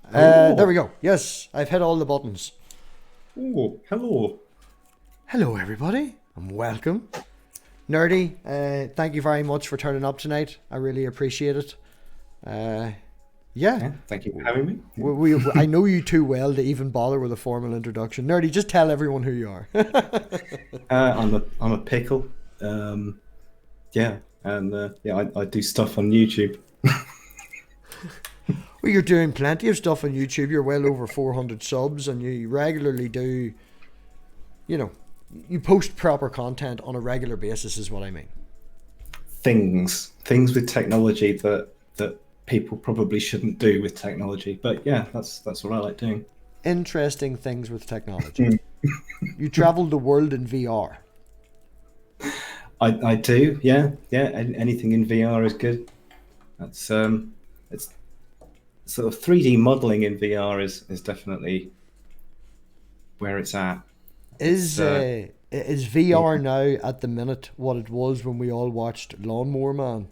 There we go. Yes, I've hit all the buttons. Oh, hello. Hello, everybody, and welcome. Nerdy, thank you very much for turning up tonight. I really appreciate it. Yeah, Yeah, thank you for having me. I know you too well to even bother with a formal introduction. Nerdy, just tell everyone who you are. I'm a pickle. Yeah, and I do stuff on YouTube. Well, you're doing plenty of stuff on YouTube. You're well over 400 subs, and you regularly do, you know, you post proper content on a regular basis, is what I mean. Things with technology that people probably shouldn't do with technology. But yeah, that's what I like doing. Interesting things with technology. You traveled the world in VR. I do. Yeah. Anything in VR is good. That's it's sort of 3D modeling in VR is definitely where it's at. Is VR now at the minute what it was when we all watched Lawnmower Man?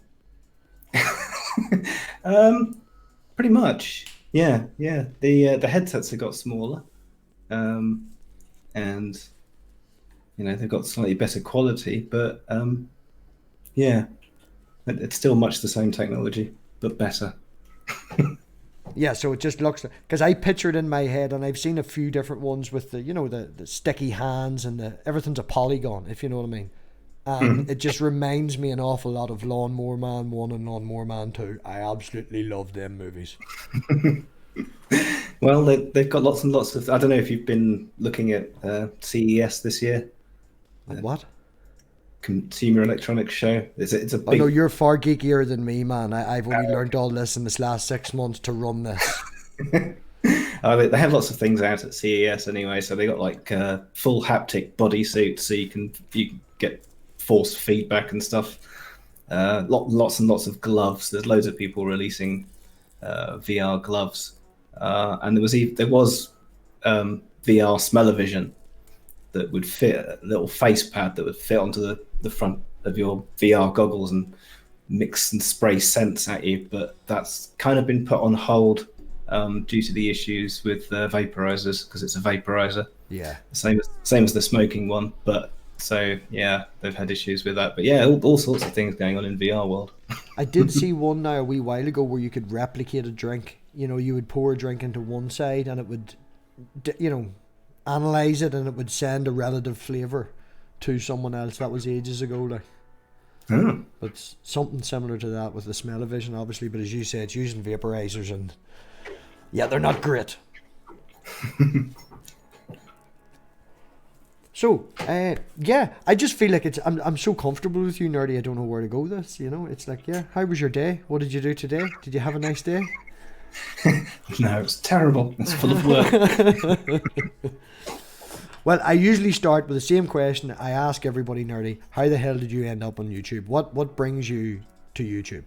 Pretty much. Yeah. The headsets have got smaller, and they've got slightly better quality, but yeah, it's still much the same technology, but better. Yeah, so it just looks, because I pictured in my head, and I've seen a few different ones with the sticky hands and everything's a polygon, if you know what I mean. And it just reminds me an awful lot of Lawnmower Man 1 and Lawnmower Man 2. I absolutely love them movies. Well, they've got lots and lots of. I don't know if you've been looking at CES this year, What? Consumer Electronics Show. It's a Oh no, big. you're far geekier than me, man. I've only learned all this in this last 6 months to run this. They have lots of things out at CES anyway. So they got like full haptic bodysuits, so you can get force feedback and stuff. Lots and lots of gloves. There's loads of people releasing VR gloves, and there was VR smell-o-vision that would fit, a little face pad that would fit onto the front of your VR goggles and mix and spray scents at you. But that's kind of been put on hold due to the issues with vaporizers, because it's a vaporizer. Yeah. Same as the smoking one. But so yeah, they've had issues with that. But yeah, all sorts of things going on in VR world. I did see one now a wee while ago where you could replicate a drink. You would pour a drink into one side and it would, analyze it, and it would send a relative flavour to someone else. That was ages ago, like. Oh. But something similar to that with the smell-o-vision, obviously. But as you say, it's using vaporizers, and yeah, they're not great. So, yeah, I just feel like I'm so comfortable with you, Nerdy. I don't know where to go with this. It's like, yeah, how was your day? What did you do today? Did you have a nice day? No, it's terrible. It's full of work. Well, I usually start with the same question I ask everybody, Nerdy. How the hell did you end up on YouTube? What brings you to YouTube?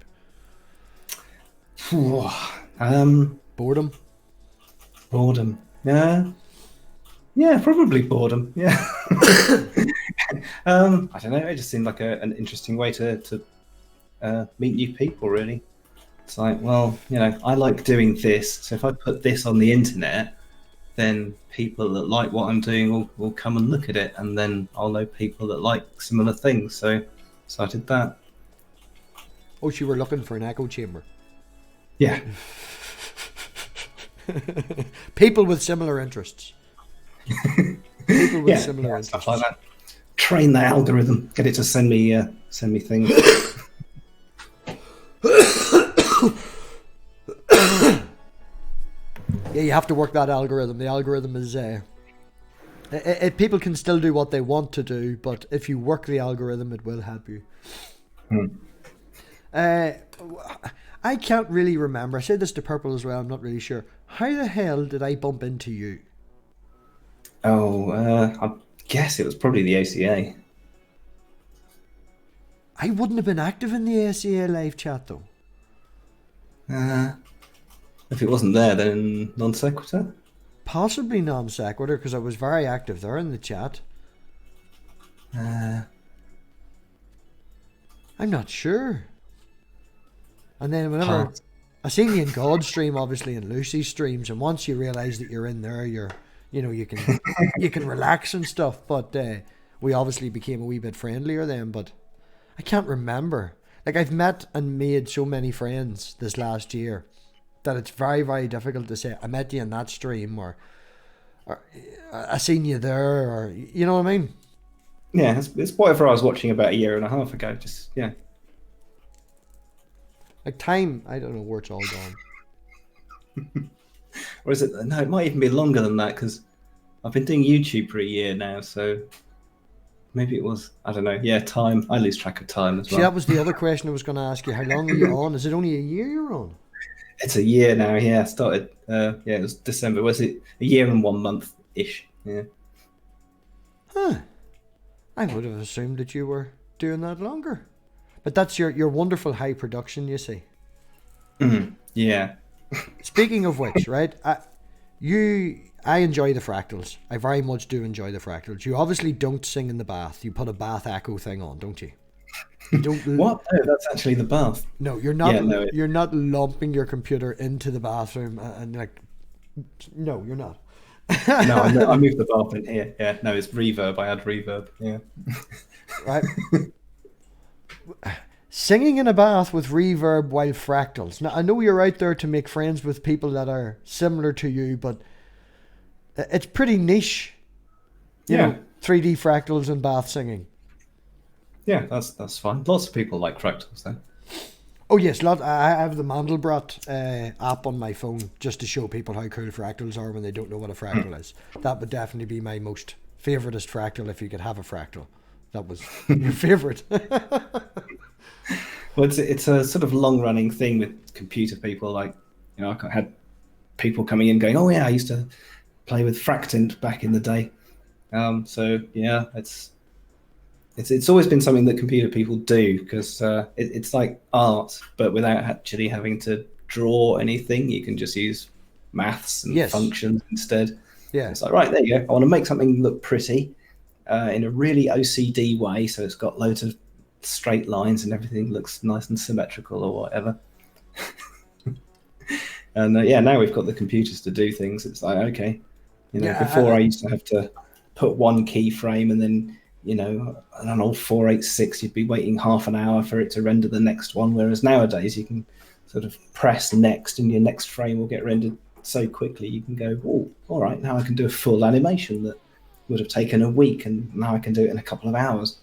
Boredom? Boredom. Yeah, probably boredom. Yeah. I don't know. It just seemed like an interesting way to meet new people, really. It's like, well, I like doing this. So if I put this on the internet, then people that like what I'm doing will come and look at it, and then I'll know people that like similar things. So I did that. Oh, so you were looking for an echo chamber. Yeah. People with similar interests. People with similar interests. Stuff like that. Train the algorithm, get it to send me things. Yeah, you have to work that algorithm. The algorithm is people can still do what they want to do, but if you work the algorithm, it will help you. I can't really remember. I said this to Purple as well. I'm not really sure. How the hell did I bump into you? I guess it was probably the ACA. I wouldn't have been active in the ACA live chat though. If it wasn't there, then non sequitur. Possibly non sequitur, because I was very active there in the chat. I'm not sure. And then whenever I seen you in God's stream, obviously, in Lucy's streams, and once you realise that you're in there, you can relax and stuff. But we obviously became a wee bit friendlier then. But I can't remember. Like, I've met and made so many friends this last year that it's very, very difficult to say I met you in that stream, or I seen you there, or you know what I mean? Yeah, it's whatever I was watching about a year and a half ago. Just yeah. Like time, I don't know where it's all gone. Or is it? No, it might even be longer than that because I've been doing YouTube for a year now. So maybe it was. I don't know. Yeah, time. I lose track of time as well. See, that was the other question I was going to ask you. How long are you on? Is it only a year you're on? It's a year now. Yeah, I started. Yeah, it was December. Was it a year and 1 month ish? Yeah. Huh. I would have assumed that you were doing that longer. But that's your wonderful high production, you see. Yeah. Speaking of which, right? I enjoy the fractals. I very much do enjoy the fractals. You obviously don't sing in the bath. You put a bath echo thing on, don't you? You don't. What? No, that's actually the bath. No, you're not. Yeah, no, you're not lumping your computer into the bathroom and like. No, you're not. No, I moved the bath in here. Yeah, no, it's reverb. I had reverb. Yeah. Right. Singing in a bath with reverb while fractals. Now, I know you're out there to make friends with people that are similar to you, but it's pretty niche. You know, 3D fractals and bath singing. Yeah, that's fine. Lots of people like fractals, though. Oh yes, I have the Mandelbrot app on my phone just to show people how cool fractals are when they don't know what a fractal is. That would definitely be my most favoritist fractal if you could have a fractal. That was your favorite. Well, it's a sort of long running thing with computer people. Like, you know, I had people coming in going, "Oh yeah, I used to play with Fractant back in the day." So yeah, it's always been something that computer people do because it's like art, but without actually having to draw anything. You can just use maths and functions instead. Yeah, it's like, right, there you go. I want to make something look pretty in a really OCD way, so it's got loads of straight lines and everything looks nice and symmetrical or whatever. And yeah, now we've got the computers to do things. It's like, okay, you know, before I used to have to put one keyframe and then, you know, on an old 486, you'd be waiting half an hour for it to render the next one. Whereas nowadays you can sort of press next and your next frame will get rendered so quickly. You can go, oh, all right, now I can do a full animation that would have taken a week and now I can do it in a couple of hours.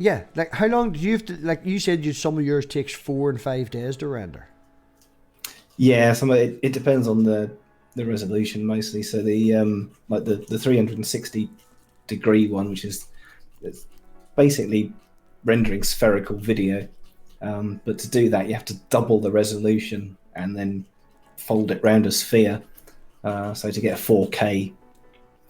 Yeah, like how long do you have to, like you said, some of yours takes 4 and 5 days to render? Yeah, it depends on the resolution mostly. So the like the 360 degree one, which is it's basically rendering spherical video, but to do that you have to double the resolution and then fold it round a sphere. So to get a 4K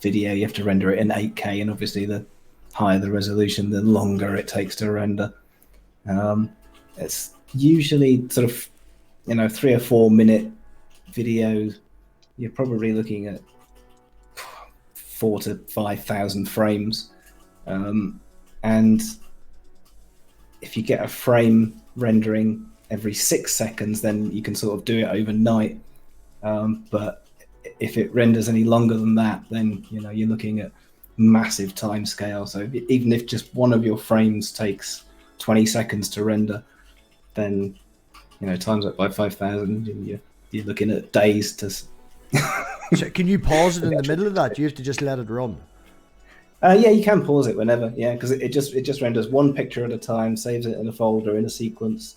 video, you have to render it in 8K, and obviously the higher the resolution, the longer it takes to render. It's usually sort of, you know, 3 or 4 minute videos. You're probably looking at 4,000 to 5,000 frames, and if you get a frame rendering every 6 seconds, then you can sort of do it overnight. But if it renders any longer than that, then you know you're looking at massive time scale. So even if just one of your frames takes 20 seconds to render, then you know times that by 5,000, and you're looking at days to. So can you pause it in the middle of that? You have to just let it run. Yeah, you can pause it whenever. Yeah, because it just renders one picture at a time, saves it in a folder in a sequence.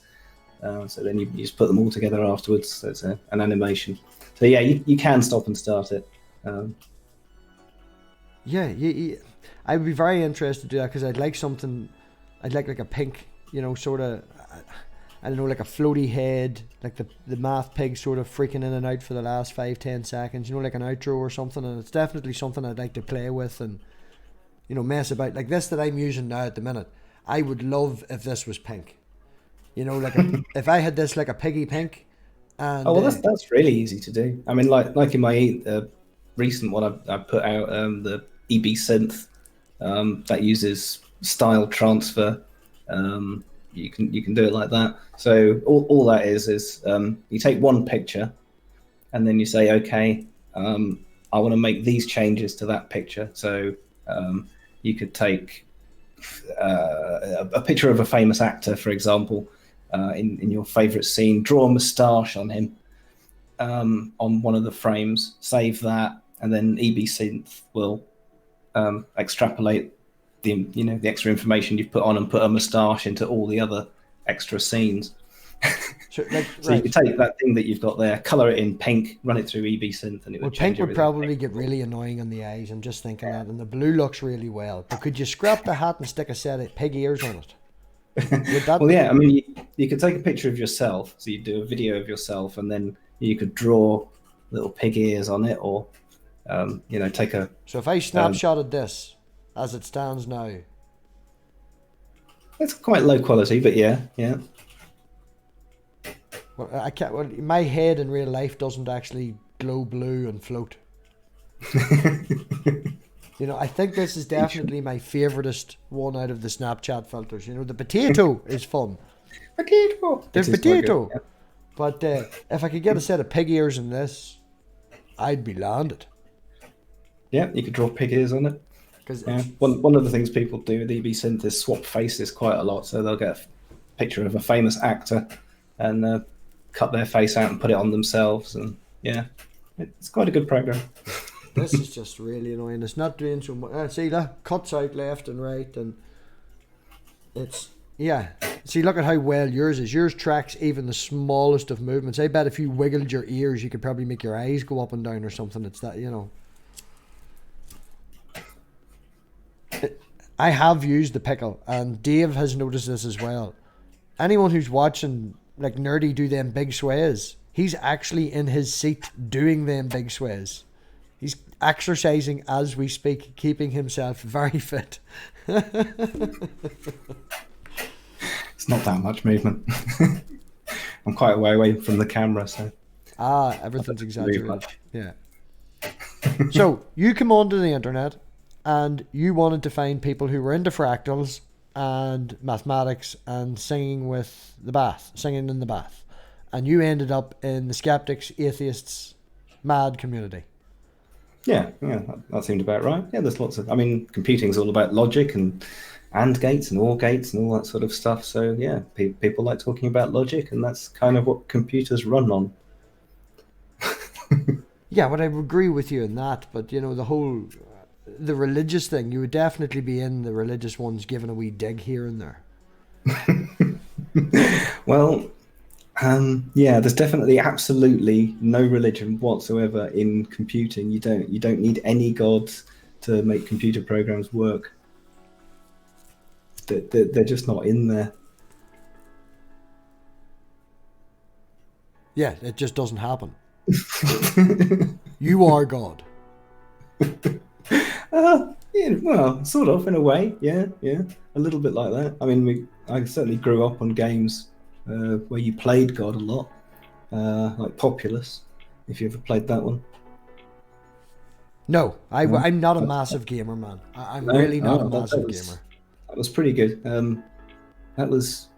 So then you just put them all together afterwards. So it's an animation. So yeah, you can stop and start it. Yeah, I would be very interested to do that because I'd like something. I'd like a pink, you know, sort of. I don't know, like a floaty head, like the MathPig sort of freaking in and out for the last 5-10 seconds, you know, like an outro or something. And it's definitely something I'd like to play with and, you know, mess about. Like this that I'm using now at the minute, I would love if this was pink. You know, like if I had this like a piggy pink. And, oh, well, that's really easy to do. I mean, like in my recent one, I put out the EB synth that uses style transfer. you can do it like that. So all that is you take one picture, and then you say, okay, I want to make these changes to that picture. So you could take a picture of a famous actor, for example, in your favorite scene, draw a moustache on him on one of the frames, save that, and then EBSynth will extrapolate the extra information you've put on and put a moustache into all the other extra scenes. So, So you can take that thing that you've got there, color it in pink, run it through EBSynth, and it would change pink would probably get really annoying on the eyes. I'm just thinking that, and the blue looks really well. But could you scrap the hat and stick a set of pig ears on it? Would that well, yeah. I mean, you could take a picture of yourself. So you do a video of yourself, and then you could draw little pig ears on it, or take a. So if I snapshotted this as it stands now, it's quite low quality, but yeah. well, I can't. Well, my head in real life doesn't actually glow blue and float. I think this is definitely my favoritist one out of the Snapchat filters. The potato is fun. Potato. There's potato. Yeah. But if I could get a set of pig ears in this, I'd be landed. Yeah, you could draw pig ears on it. Because one of the things people do with EBSynth is swap faces quite a lot. So they'll get a picture of a famous actor and cut their face out and put it on themselves. And yeah, it's quite a good program. This is just really annoying. It's not doing so much. See, that cuts out left and right, and it's See, look at how well yours is. Yours tracks even the smallest of movements. I bet if you wiggled your ears, you could probably make your eyes go up and down or something. It's that, I have used the pickle, and Dave has noticed this as well. Anyone who's watching like Nerdy do them big sways, he's actually in his seat doing them big sways. He's exercising as we speak, keeping himself very fit. It's not that much movement. I'm quite a way away from the camera, so. Everything's exaggerated. Yeah. So you come onto the internet and you wanted to find people who were into fractals and mathematics and singing in the bath. And you ended up in the skeptics, atheists, mad community. Yeah, that seemed about right. Yeah, there's lots of. I mean, computing's all about logic and gates and OR gates and all that sort of stuff. So yeah, people like talking about logic, and that's kind of what computers run on. Yeah, but I agree with you in that. But the religious thing, you would definitely be in the religious ones, giving a wee dig here and there. Well. There's definitely absolutely no religion whatsoever in computing. You don't need any gods to make computer programs work. They're just not in there. Yeah, it just doesn't happen. You are God. Yeah, well, sort of in a way. Yeah, a little bit like that. I mean, I certainly grew up on games where you played God a lot, like Populous, if you ever played that one. No, I'm not a massive gamer, man. I'm really not a massive gamer. That was pretty good. That was,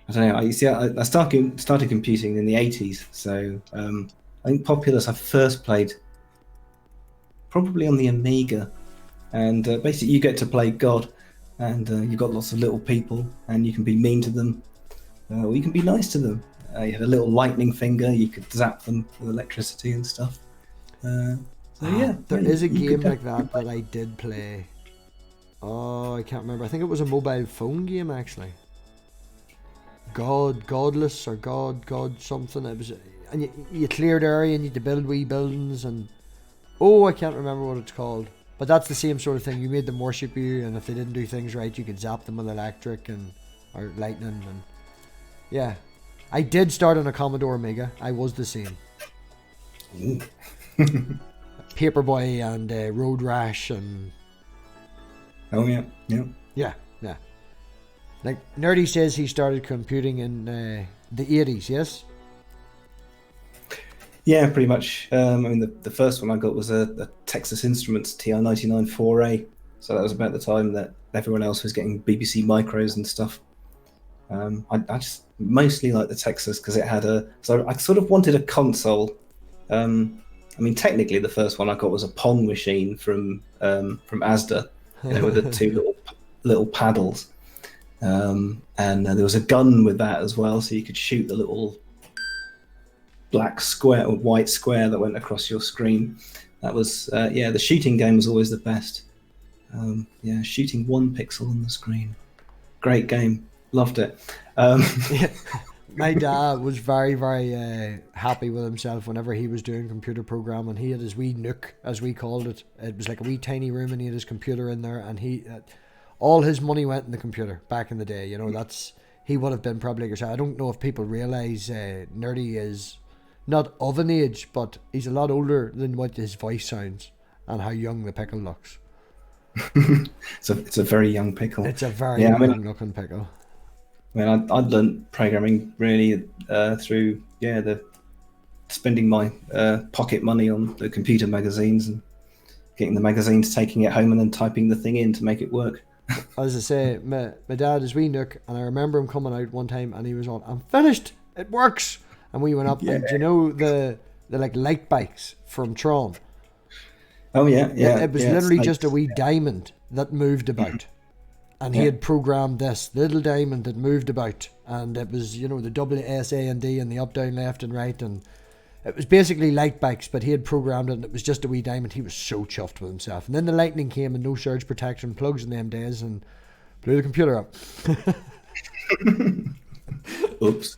I don't know. I started computing in the 80s, so I think Populous I first played probably on the Amiga, and basically you get to play God, and you've got lots of little people, and you can be mean to them. Or you can be nice to them. You had a little lightning finger. You could zap them with electricity and stuff. There is a game like that I did play. Oh, I can't remember. I think it was a mobile phone game actually. Godless or God something. It was, and you cleared area and you had to build wee buildings and I can't remember what it's called. But that's the same sort of thing. You made them worship you, and if they didn't do things right, you could zap them with electric or lightning and. Yeah, I did start on a Commodore Amiga. I was the same. Paperboy and Road Rash and. Oh yeah. Yeah. Like Nerdy says, he started computing in the 80s. Yes. Yeah, pretty much. I mean, the first one I got was a Texas Instruments TI-99 4A. So that was about the time that everyone else was getting BBC Micros and stuff. I just mostly like the Texas because it had so I sort of wanted a console. I mean, technically, the first one I got was a Pong machine from Asda, with the two little paddles, and there was a gun with that as well, so you could shoot the little black square or white square that went across your screen. That was the shooting game was always the best. Shooting 1 pixel on the screen, great game, loved it. My dad was very, very happy with himself whenever he was doing computer programming. He had his wee nook, as we called it. It was like a wee tiny room, and he had his computer in there, and he all his money went in the computer back in the day. He would have been probably like yourself. I don't know if people realise Nerdy is not of an age, but he's a lot older than what his voice sounds and how young the pickle looks. It's a very young pickle. It's a very young looking pickle. I mean, I learned programming really through spending my pocket money on the computer magazines and getting the magazines, taking it home, and then typing the thing in to make it work. As I say, my dad is wee nook, and I remember him coming out one time, and he was on, "I'm finished. It works." And we went up, and do you know the like light bikes from Tron? Oh yeah. It was literally just a wee diamond that moved about. And he had programmed this little diamond that moved about, and it was, the W, S, A, and D, and the up, down, left, and right, and it was basically light bikes, but he had programmed it, and it was just a wee diamond. He was so chuffed with himself. And then the lightning came, and no surge protection plugs in them days, and blew the computer up. Oops.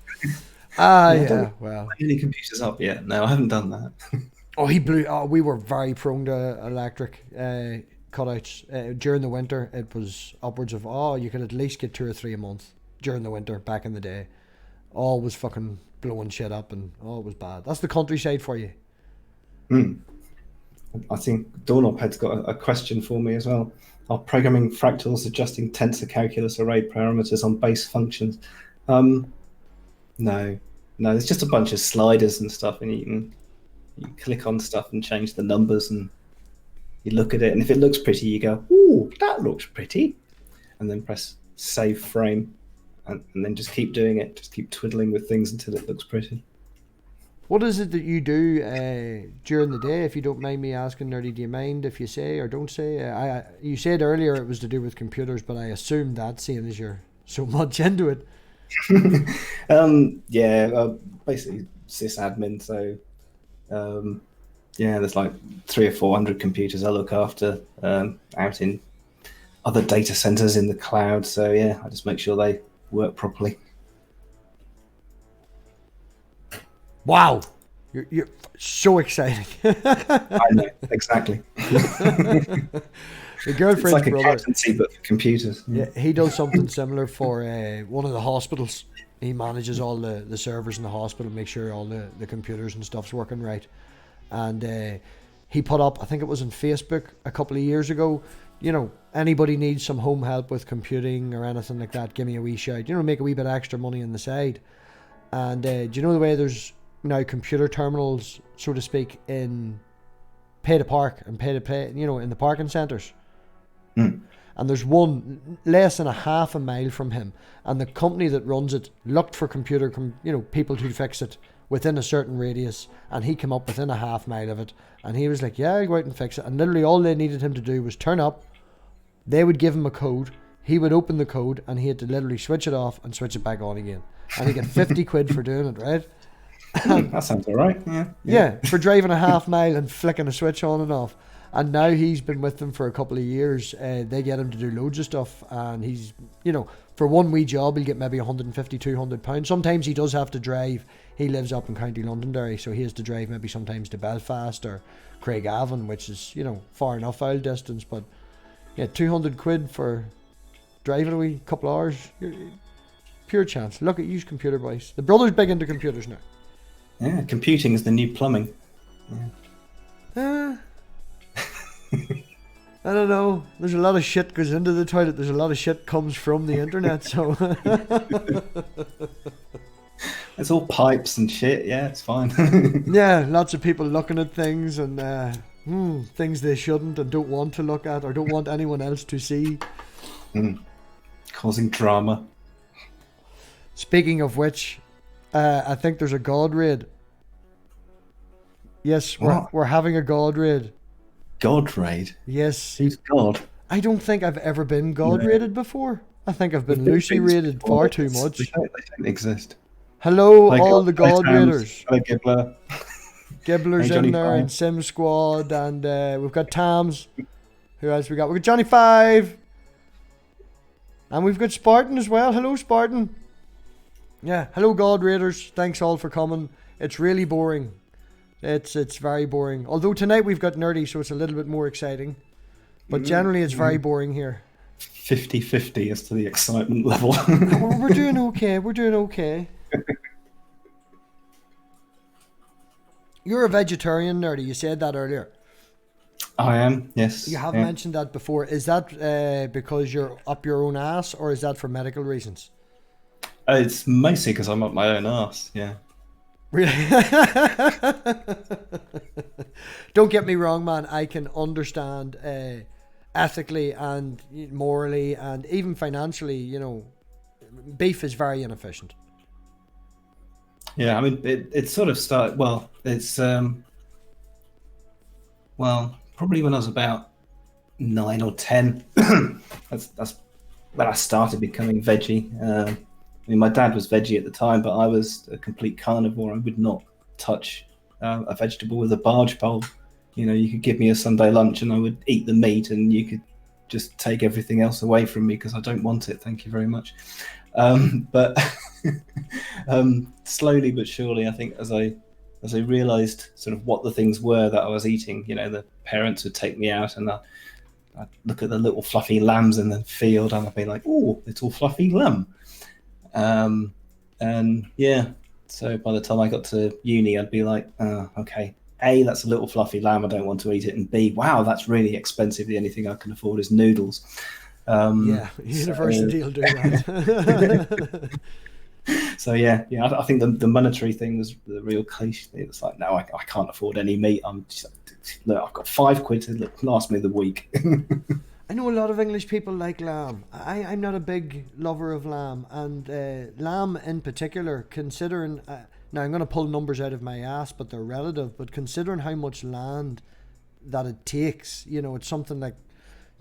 Well. Any computers up yet? No, I haven't done that. We were very prone to electric cutouts during the winter. It was upwards of you could at least get 2 or 3 a month during the winter back in the day. All was fucking blowing shit up, and it was bad. That's the countryside for you. I think Doorknobhead's got a question for me as well. Are programming fractals adjusting tensor calculus array parameters on base functions? No, it's just a bunch of sliders and stuff, and you click on stuff and change the numbers, and you look at it, and if it looks pretty, you go, "Ooh, that looks pretty," and then press save frame, and then just keep doing it. Just keep twiddling with things until it looks pretty. What is it that you do during the day, if you don't mind me asking, Nerdy? Do you mind if you say or don't say? You said earlier it was to do with computers, but I assume that, seeing as you're so much into it. Basically sysadmin, so there's like 300 or 400 computers I look after out in other data centers in the cloud, so I just make sure they work properly. Wow, you're so exciting. I know, exactly. Your girlfriend's it's like brother, accountancy but for computers. Yeah, he does something similar for one of the hospitals. He manages all the servers in the hospital, make sure all the computers and stuff's working right. And he put up, I think it was on Facebook a couple of years ago, anybody needs some home help with computing or anything like that, give me a wee shout. Make a wee bit extra money on the side. And do you know the way there's now computer terminals, so to speak, in pay to park and pay to play, in the parking centres? And there's one less than a half a mile from him, and the company that runs it looked for computer people to fix it within a certain radius, and he came up within a half mile of it, and he was like, I'll go out and fix it. And literally all they needed him to do was turn up, they would give him a code, he would open the code, and he had to literally switch it off and switch it back on again, and he got 50 quid for doing it, right? That sounds all right. Yeah, for driving a half mile and flicking a switch on and off. And now he's been with them for a couple of years. They get him to do loads of stuff, and he's, for one wee job, he'll get maybe 150, 200 pounds. Sometimes he does have to drive. He lives up in County Londonderry, so he has to drive maybe sometimes to Belfast or Craigavon, which is, far enough out distance. But 200 quid for driving a wee couple of hours, pure chance. Look at you, computer boys. The brother's big into computers now. Yeah, computing is the new plumbing. I don't know. There's a lot of shit goes into the toilet. There's a lot of shit comes from the internet. So it's all pipes and shit. Yeah, it's fine. Yeah, lots of people looking at things and things they shouldn't and don't want to look at or don't want anyone else to see. Causing drama. Speaking of which, I think there's a god raid. Yes, we're having a god raid. God raid? Yes. Who's God? I don't think I've ever been god No. raided before. I think I've been We've Lucy things raided before, far but too much. They don't exist. Hello, Hi, all God. the Hi, god Tams. raiders. Hello, Gibbler. Gibbler's Hey, Johnny in there, Five. and Sim Squad, and we've got Tams. Who else we got? We've got Johnny Five. And we've got Spartan as well. Hello, Spartan. Yeah, hello, God Raiders. Thanks all for coming. It's really boring. It's very boring. Although tonight we've got Nerdy, so it's a little bit more exciting. But generally it's very boring here. 50-50 as to the excitement level. We're doing okay. We're doing okay. You're a vegetarian, Nerdy. You said that earlier. I am, yes. You have mentioned that before. Is that because you're up your own ass, or is that for medical reasons? It's mostly because I'm up my own ass, yeah. Really? Don't get me wrong, man. I can understand ethically and morally and even financially, you know, beef is very inefficient. Yeah, I mean, it sort of started, well, it's, probably when I was about 9 or 10. That's when I started becoming veggie. I mean, my dad was veggie at the time, but I was a complete carnivore. I would not touch a vegetable with a barge pole. You know, you could give me a Sunday lunch and I would eat the meat, and you could just take everything else away from me because I don't want it. Thank you very much. But slowly but surely, I think as I realised sort of what the things were that I was eating, you know, the parents would take me out and I'd look at the little fluffy lambs in the field and I'd be like, oh, little fluffy lamb. And yeah, so by the time I got to uni, I'd be like, okay, A, that's a little fluffy lamb, I don't want to eat it, and B, wow, that's really expensive, the only thing I can afford is noodles. Yeah, university will do that. So yeah, I think the monetary thing was the real cliche. It's like, no, I can't afford any meat. I'm just, look, I've got £5 to last me the week. I know a lot of English people like lamb. I'm not a big lover of lamb, and lamb in particular, considering now I'm going to pull numbers out of my ass, but they're relative. But considering how much land that it takes, you know, it's something like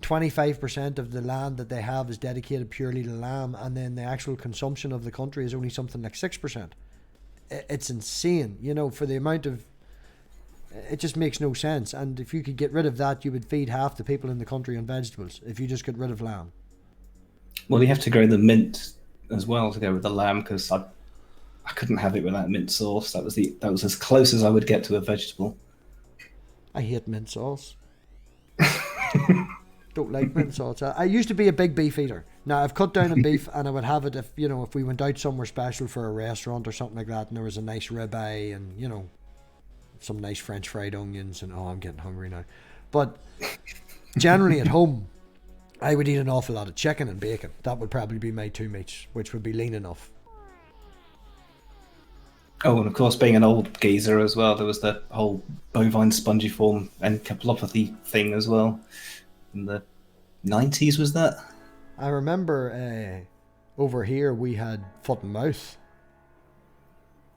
25% of the land that they have is dedicated purely to lamb, and then the actual consumption of the country is only something like 6%. It's insane, you know, for the amount of. It just makes no sense. And if you could get rid of that, you would feed half the people in the country on vegetables. If you just get rid of lamb. Well, you have to grow the mint as well to go with the lamb, because I couldn't have it without mint sauce. That was as close as I would get to a vegetable. I hate mint sauce. Don't like mint sauce. I used to be a big beef eater. Now I've cut down on beef, and I would have it if we went out somewhere special for a restaurant or something like that, and there was a nice ribeye and some nice French fried onions, and I'm getting hungry now. But generally at home, I would eat an awful lot of chicken and bacon. That would probably be my two meats, which would be lean enough. Oh, and of course, being an old geezer as well, there was the whole bovine spongiform encephalopathy thing as well. In the 90s, was that? I remember over here we had foot and mouth.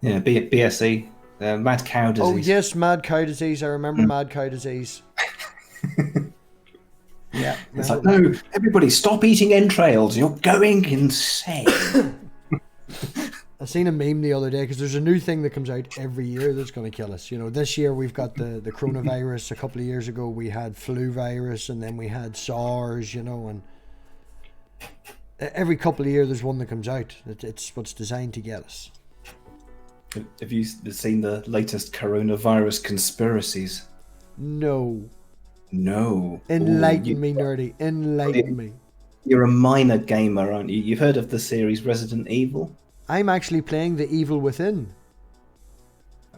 Yeah, BSE. Mad cow disease. Oh yes, mad cow disease. I remember mad cow disease. Yeah. It's like, no, everybody stop eating entrails. You're going insane. I seen a meme the other day, because there's a new thing that comes out every year that's going to kill us. You know, this year we've got the coronavirus. A couple of years ago we had flu virus, and then we had SARS, and every couple of years there's one that comes out. It's what's designed to get us. Have you seen the latest coronavirus conspiracies? No. Enlighten me, Nerdy. Enlighten me. You're a minor gamer, aren't you? You've heard of the series Resident Evil? I'm actually playing The Evil Within.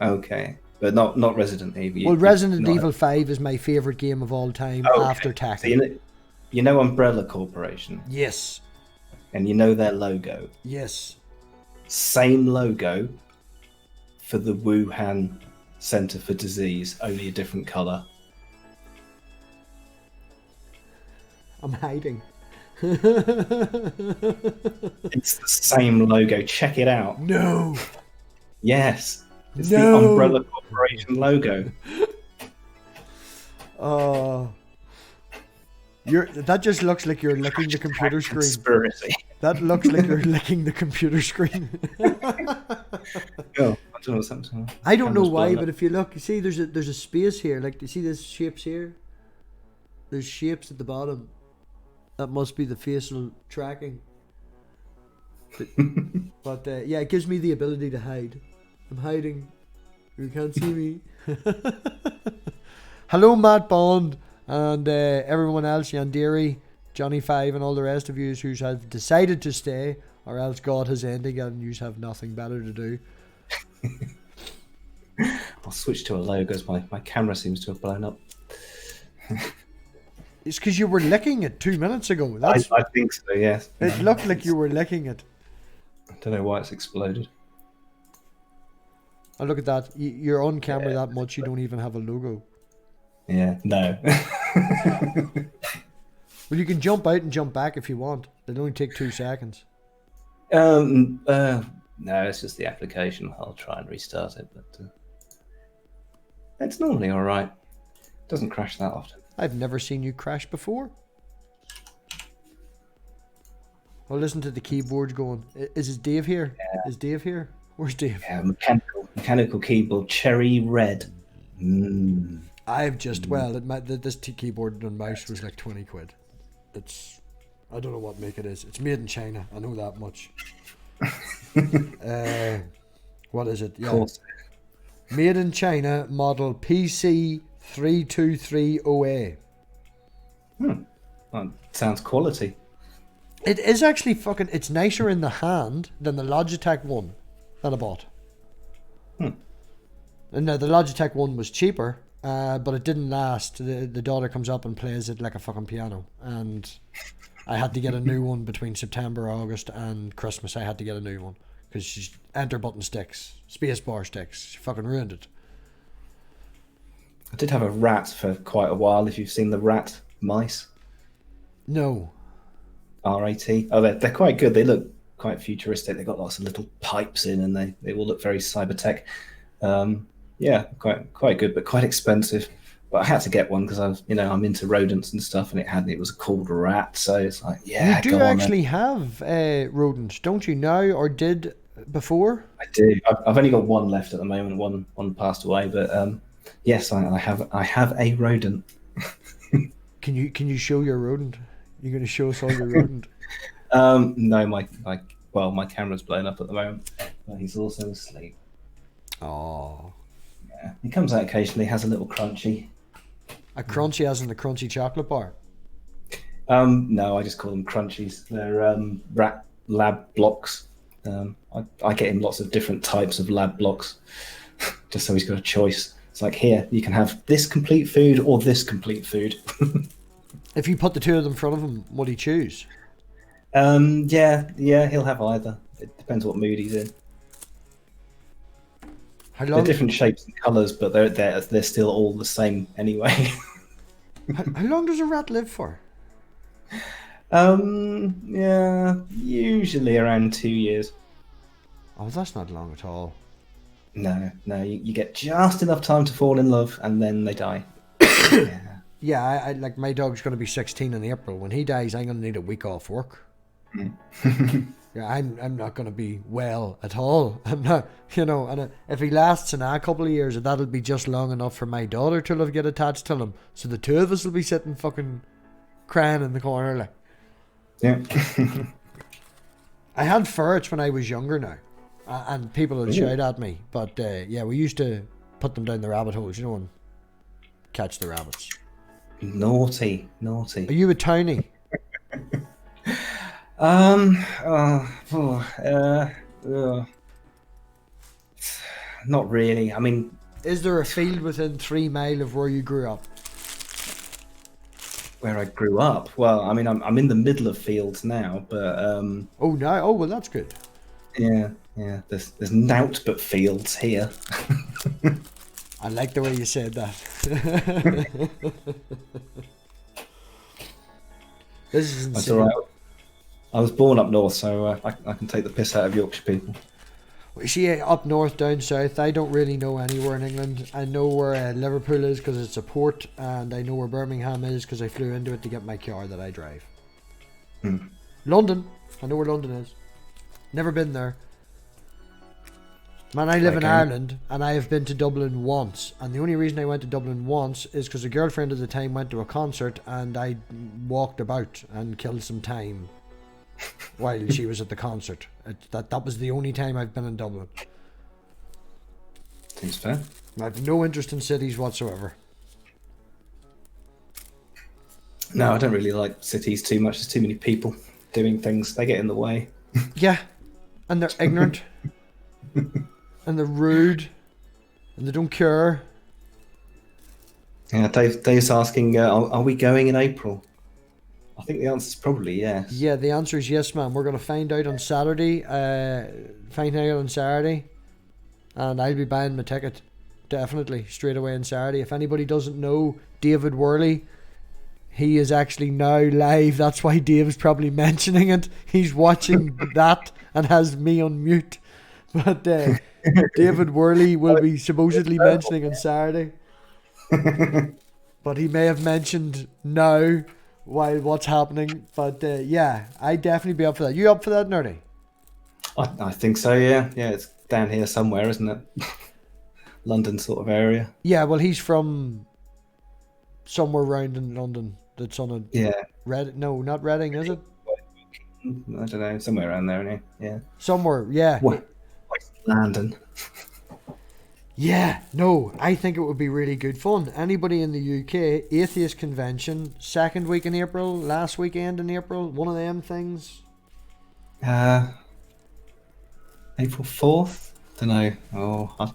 Okay, but not Resident Evil. Well, Resident Evil 5 is my favourite game of all time, after Tackle. So you know Umbrella Corporation? Yes. And you know their logo? Yes. Same logo for the Wuhan Center for Disease, only a different colour. I'm hiding. It's the same logo. Check it out. No. Yes. It's No. the Umbrella Corporation logo. That just looks like you're licking the computer screen. Conspiracy. That looks like you're licking the computer screen. Oh, I don't know what's happening. I don't know why, but if you look, you see there's a space here. Like, you see these shapes here? There's shapes at the bottom. That must be the facial tracking. But yeah, it gives me the ability to hide. I'm hiding. You can't see me. Hello, Matt Bond, and everyone else, Yandiri, Johnny Five, and all the rest of you who have decided to stay, or else God has ended and you have nothing better to do. I'll switch to a logo as my camera seems to have blown up. It's because you were licking it 2 minutes ago. I think so, yes. It looked like you were licking it. I don't know why it's exploded. Oh, look at that. You're on camera that much, you don't even have a logo. Yeah, no. Well, you can jump out and jump back if you want. It'll only take 2 seconds. No, it's just the application. I'll try and restart it, but it's normally all right. It doesn't crash that often. I've never seen you crash before. Well, listen to the keyboards going. Is Dave here? Yeah. Is Dave here? Where's Dave? Yeah, mechanical keyboard, cherry red. I've just this keyboard and mouse was like 20 quid. I don't know what make it is. It's made in China. I know that much. What is it? Yeah. Made in China, model PC 323OA. That sounds quality. It is actually it's nicer in the hand than the Logitech one that I bought. And now the Logitech one was cheaper, but it didn't last. The daughter comes up and plays it like a fucking piano, and I had to get a new one between September, August, and Christmas. I had to get a new one because she's enter button sticks, space bar sticks. She fucking ruined it. I did have a rat for quite a while. If you've seen the rat mice. No. RAT. Oh, they're quite good. They look quite futuristic. They've got lots of little pipes in, and they all look very cyber-tech. Yeah, quite good, but quite expensive. But I had to get one because I'm into rodents and stuff, and it was called Rat, so it's like, yeah. You do actually have rodents, don't you now, or did before? I do. I've only got one left at the moment. One passed away, but yes, I have a rodent. Can you show your rodent? You're going to show us all your rodent? No, my camera's blown up at the moment. But he's also asleep. Oh. Yeah, he comes out occasionally. Has a little crunchy. A crunchy, as in the crunchy chocolate bar? No, I just call them crunchies. They're rat lab blocks. I get him lots of different types of lab blocks, just so he's got a choice. It's like, here, you can have this complete food or this complete food. If you put the two of them in front of him, would he choose? Yeah, he'll have either. It depends what mood he's in. They're different shapes and colours, but they're still all the same anyway. How long does a rat live for? Yeah, usually around 2 years. Oh, that's not long at all. No, you get just enough time to fall in love, and then they die. Yeah, I like my dog's going to be 16 in April. When he dies, I'm going to need a week off work. Yeah, I'm not going to be well at all. I'm not, and if he lasts in a couple of years, that'll be just long enough for my daughter to get attached to him. So the two of us will be sitting fucking crying in the corner, like. Yeah. I had ferrets when I was younger now, and people would shout at me. But yeah, we used to put them down the rabbit holes, and catch the rabbits. Naughty. Are you a townie? Not really. I mean, is there a field within 3 miles of where you grew up? Where I grew up? Well, I mean, I'm in the middle of fields now, but Oh no! Oh well, that's good. Yeah. There's nought but fields here. I like the way you said that. This is insane. That's all right. I was born up north, so I can take the piss out of Yorkshire people. You see, up north, down south, I don't really know anywhere in England. I know where Liverpool is because it's a port, and I know where Birmingham is because I flew into it to get my car that I drive. London, I know where London is. Never been there. Man, I live in Ireland, and I have been to Dublin once. And the only reason I went to Dublin once is because a girlfriend at the time went to a concert, and I walked about and killed some time while she was at the concert. That was the only time I've been in Dublin. Seems fair. I have no interest in cities whatsoever. No, I don't really like cities too much. There's too many people doing things. They get in the way. Yeah, and they're ignorant. And they're rude. And they don't care. Yeah, Dave's asking, are we going in April? I think the answer is probably yes. Yeah, the answer is yes, man. We're going to find out on Saturday. And I'll be buying my ticket. Definitely. Straight away on Saturday. If anybody doesn't know David Worley, he is actually now live. That's why Dave's probably mentioning it. He's watching that and has me on mute. But David Worley will be supposedly mentioning on Saturday. But he may have mentioned now while what's happening. But yeah, I'd definitely be up for that. You up for that, Nerdy? I think so, yeah. Yeah, it's down here somewhere, isn't it? London sort of area. Yeah, well, he's from somewhere around in London. That's on a No, not Reading, is it? I don't know, somewhere around there, isn't it? Yeah. Somewhere, yeah. West London. Yeah, no, I think it would be really good fun. Anybody in the UK, Atheist Convention, second week in April, last weekend in April, one of them things. April 4th? Don't know. Oh, I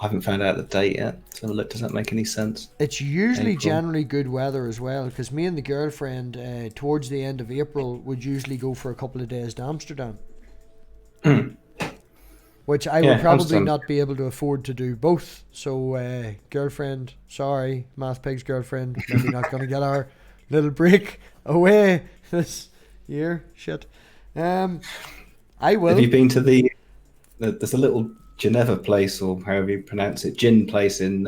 haven't found out the date yet, so look, does that make any sense? It's usually generally good weather as well, because me and the girlfriend, towards the end of April, would usually go for a couple of days to Amsterdam. Which I would probably not be able to afford to do both. So, girlfriend, sorry, MathPig's girlfriend, maybe not going to get our little break away this year. Shit. I will. Have you been to there's a little Geneva place, or however you pronounce it, gin place in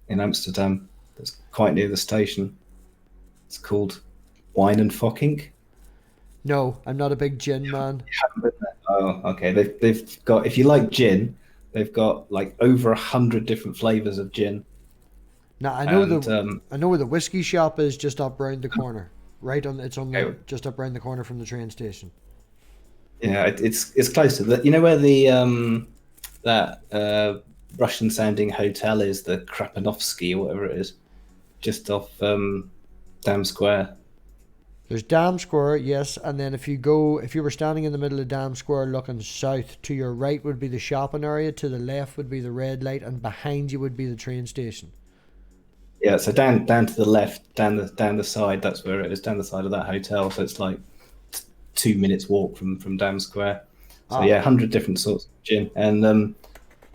Amsterdam that's quite near the station. It's called Wine and Focking. No, I'm not a big gin man. You haven't been there? Oh, okay. They've got, if you like gin, they've got like over 100 different flavors of gin. Now I know I know where the whiskey shop is, just up round the corner. Just up round the corner from the train station. Yeah, it's close to that. You know where the that Russian sounding hotel is, the Krapanovsky or whatever it is, just off Dam Square. There's Dam Square, yes, and then if you were standing in the middle of Dam Square looking south, to your right would be the shopping area, to the left would be the red light, and behind you would be the train station. Yeah, so down to the left, down the side, that's where it is, down the side of that hotel. So it's like 2 minutes walk from Dam Square. So yeah, 100 different sorts of gin, and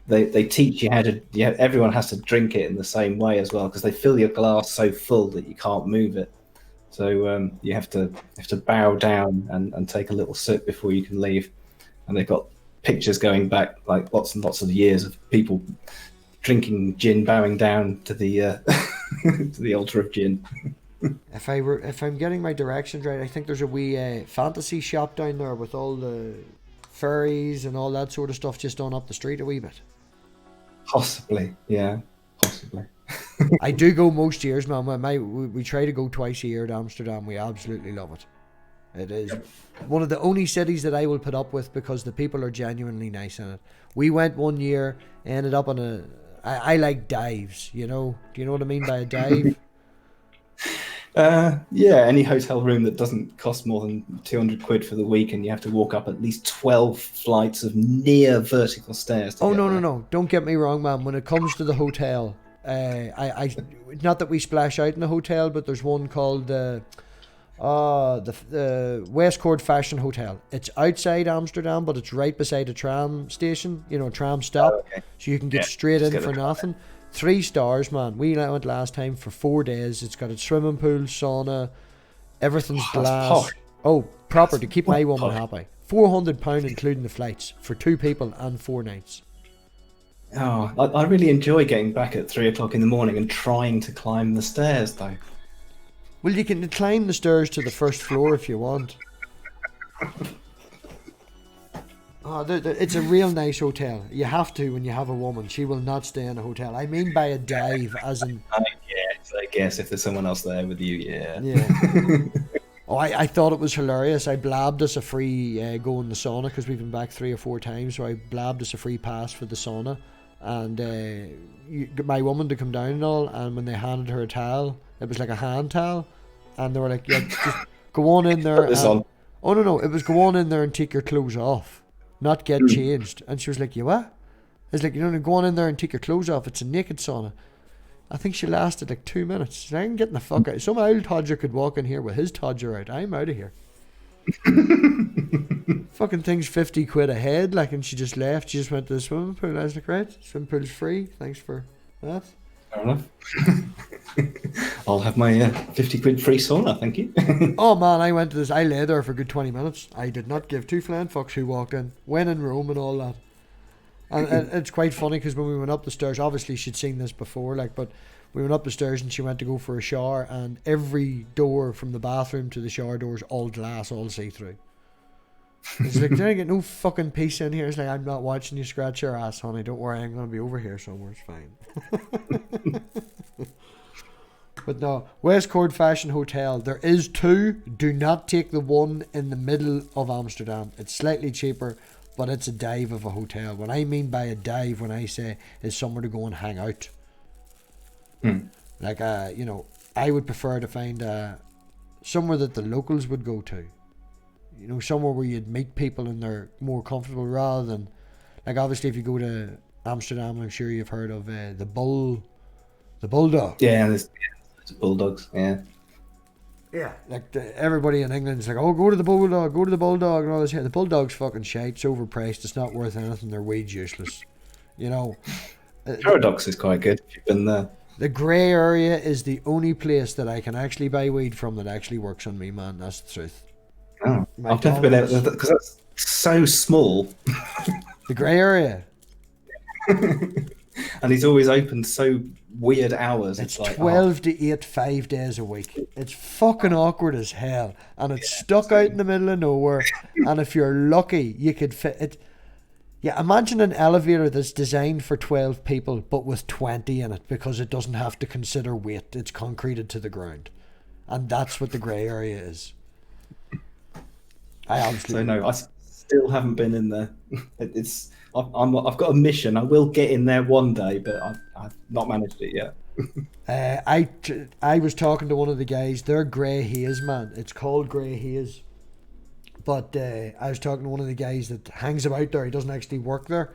they teach you how to. Yeah, everyone has to drink it in the same way as well, because they fill your glass so full that you can't move it. So you have to bow down and take a little sip before you can leave. And they've got pictures going back like lots and lots of years of people drinking gin, bowing down to the to the altar of gin. If I'm getting my directions right, I think there's a wee fantasy shop down there with all the fairies and all that sort of stuff just on up the street a wee bit. Possibly, yeah, possibly. I do go most years, man. We try to go twice a year to Amsterdam. We absolutely love it. It is one of the only cities that I will put up with because the people are genuinely nice in it. We went one year, ended up on I like dives, you know. Do you know what I mean by a dive? Yeah, any hotel room that doesn't cost more than 200 quid for the week, and you have to walk up at least 12 flights of near vertical stairs. No. Don't get me wrong, man. When it comes to the hotel, I not that we splash out in the hotel, but there's one called the West Court Fashion Hotel. It's outside Amsterdam, but it's right beside a tram station, tram stop. Oh, okay. So you can get straight in for nothing. 3 stars, man. We went last time for 4 days. It's got a swimming pool, sauna, everything's glass. Oh, proper to keep my What? woman happy. £400 including the flights for 2 people and 4 nights. Oh, I really enjoy getting back at 3 o'clock in the morning and trying to climb the stairs, though. Well, you can climb the stairs to the first floor if you want. Oh, it's a real nice hotel. You have to when you have a woman. She will not stay in a hotel. I mean by a dive, as in... I guess if there's someone else there with you, yeah. Yeah. Oh, I thought it was hilarious. I blabbed us a free go in the sauna because we've been back 3 or 4 times. So I blabbed us a free pass for the sauna. And my woman to come down and all. And when they handed her a towel, it was like a hand towel. And they were like, yeah, just go on in there. Oh, no. It was go on in there and take your clothes off. Not get changed. And she was like, you what? I was like, go on in there and take your clothes off. It's a naked sauna. I think she lasted like 2 minutes. I'm getting the fuck out. Some old todger could walk in here with his todger out. I'm out of here. Fucking thing's 50 quid a head, like, and she just left. She just went to the swimming pool. I was like, right, swimming pool's free. Thanks for that. Fair enough. I'll have my 50 quid free sauna, thank you. Oh man, I went to this. I lay there for a good 20 minutes. I did not give 2 flying fucks who walked in. When in Rome and all that. And it's quite funny because when we went up the stairs, obviously she'd seen this before, like, but we went up the stairs and she went to go for a shower, and every door from the bathroom to the shower doors all glass, all see through. It's like, did I get no fucking peace in here? It's like, I'm not watching you scratch your ass, honey. Don't worry, I'm going to be over here somewhere. It's fine. But no, Westcourt Fashion Hotel. There is 2. Do not take the one in the middle of Amsterdam. It's slightly cheaper, but it's a dive of a hotel. What I mean by a dive, when I say, is somewhere to go and hang out. Like, I would prefer to find somewhere that the locals would go to. Somewhere where you'd meet people and they're more comfortable, rather than, like, obviously if you go to Amsterdam, I'm sure you've heard of the Bulldog. Yeah, there's bulldogs, yeah. Yeah. Like, everybody in England's like, oh, go to the Bulldog, and all this. Yeah, the Bulldog's fucking shite. It's overpriced. It's not worth anything. They're weed useless. Paradox is quite good if you've been there. The grey area is the only place that I can actually buy weed from that actually works on me, man. That's the truth. Oh, I've never been able to, because that's so small. The grey area. And he's always open so weird hours. It's like 12 to 8, 5 days a week. It's fucking awkward as hell. And it's stuck out in the middle of nowhere. And if you're lucky, you could fit it. Yeah, imagine an elevator that's designed for 12 people, but with 20 in it, because it doesn't have to consider weight. It's concreted to the ground. And that's what the grey area is. I still haven't been in there. I've got a mission. I will get in there one day, but I've not managed it yet. I was talking to one of the guys. They're grey haze, man. It's called grey haze. But I was talking to one of the guys that hangs about there. He doesn't actually work there.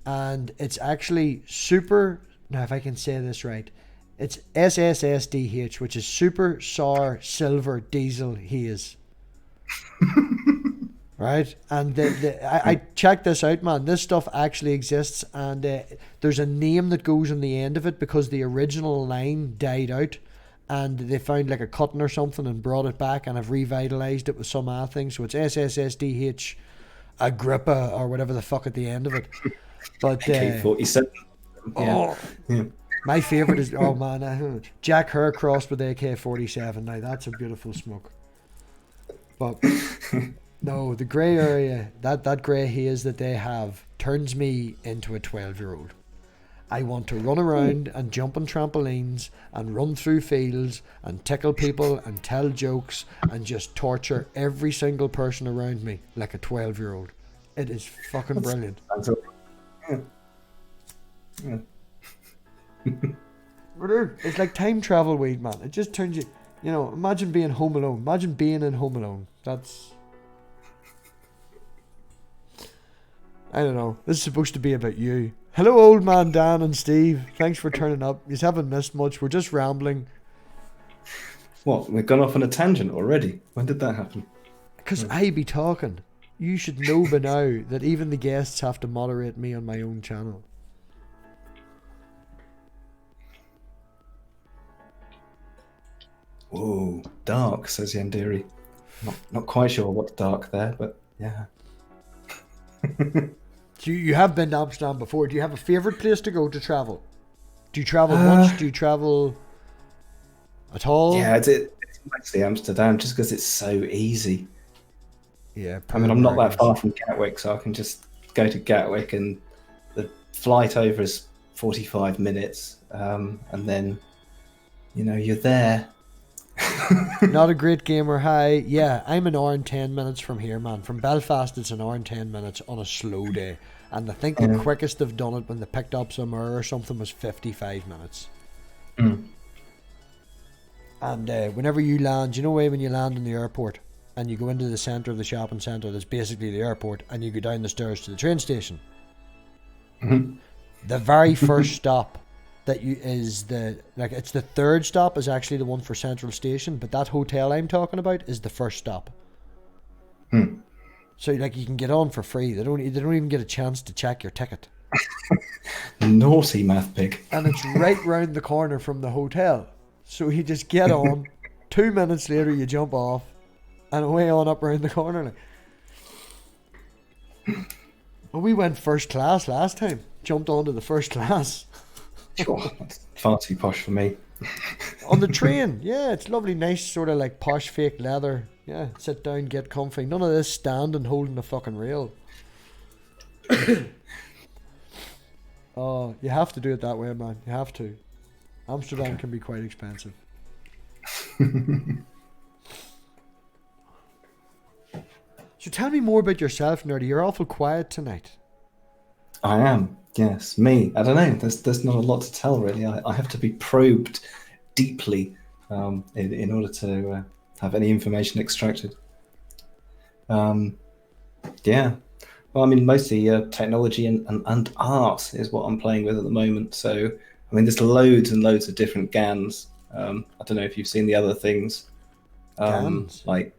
And it's actually super... Now, if I can say this right. It's SSSDH, which is Super Sour Silver Diesel Haze. Right? And I checked this out, man. This stuff actually exists. And there's a name that goes on the end of it because the original line died out. And they found like a cutting or something and brought it back and have revitalized it with some other thing. So it's SSSDH Agrippa or whatever the fuck at the end of it. But AK-47. Yeah. My favourite is, oh man, Jack Hare crossed with AK-47. Now that's a beautiful smoke. But no, the grey area, that grey haze that they have turns me into a 12-year-old. I want to run around and jump on trampolines and run through fields and tickle people and tell jokes and just torture every single person around me like a 12-year-old. It is fucking brilliant. Yeah. It's like time travel weed, man. It just turns you, imagine being home alone. Imagine being in Home Alone. That's... I don't know. This is supposed to be about you. Hello, old man Dan and Steve. Thanks for turning up. You haven't missed much. We're just rambling. What? We've gone off on a tangent already? When did that happen? Because I be talking. You should know by now that even the guests have to moderate me on my own channel. Whoa, dark, says Yandiri. Not quite sure what's dark there, but yeah. So you have been to Amsterdam before. Do you have a favourite place to go to travel? Do you travel much? Do you travel at all? Yeah, it's mostly Amsterdam just because it's so easy. Yeah, I mean, I'm not that far from Gatwick, so I can just go to Gatwick, and the flight over is 45 minutes, and then, you're there. Not a great gamer. Hi. Yeah, I'm an hour and 10 minutes from here, man. From Belfast, it's an hour and 10 minutes on a slow day. And I think the quickest they've done it when they picked up some error or something was 55 minutes. Mm. And whenever you land, when you land in the airport and you go into the centre of the shopping centre, that's basically the airport, and you go down the stairs to the train station. Mm-hmm. The very first stop it's the third stop is actually the one for Central Station, but that hotel I'm talking about is the first stop. So you can get on for free. They don't even get a chance to check your ticket. Naughty MathPig. And it's right round the corner from the hotel. So you just get on, 2 minutes later you jump off, and away on up round the corner. Well, we went first class last time. Jumped onto the first class. Sure, that's far too posh for me. On the train, yeah, it's lovely, nice, sort of like posh fake leather. Yeah, sit down, get comfy. None of this standing holding the fucking rail. Oh, you have to do it that way, man. You have to. Amsterdam can be quite expensive. So tell me more about yourself, Nerdy. You're awful quiet tonight. I am. Yes, me. I don't know. There's not a lot to tell, really. I have to be probed deeply in order to have any information extracted. Yeah. Well, I mean, mostly technology and art is what I'm playing with at the moment. So, I mean, there's loads and loads of different GANs. I don't know if you've seen the other things. GANs? Like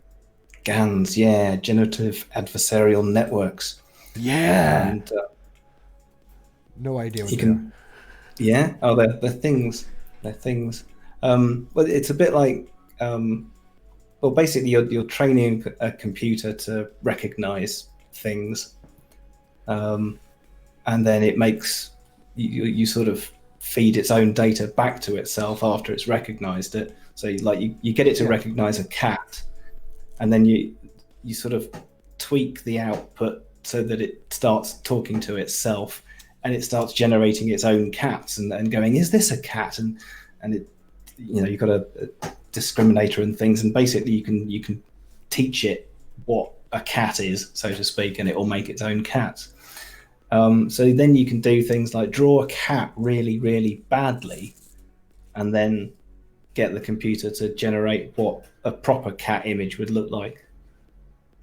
GANs, yeah. Generative Adversarial Networks. Yeah. And, no idea what you they can, yeah. Oh, they're things. They're things. Well, it's a bit like, well, basically, you're training a computer to recognize things, and then it makes you sort of feed its own data back to itself after it's recognized it. So, you get it to recognize a cat, and then you sort of tweak the output so that it starts talking to itself. And it starts generating its own cats and going, is this a cat? And it, you've got a discriminator and things, and basically you can teach it what a cat is, so to speak, and it will make its own cats. So then you can do things like draw a cat really, really badly, and then get the computer to generate what a proper cat image would look like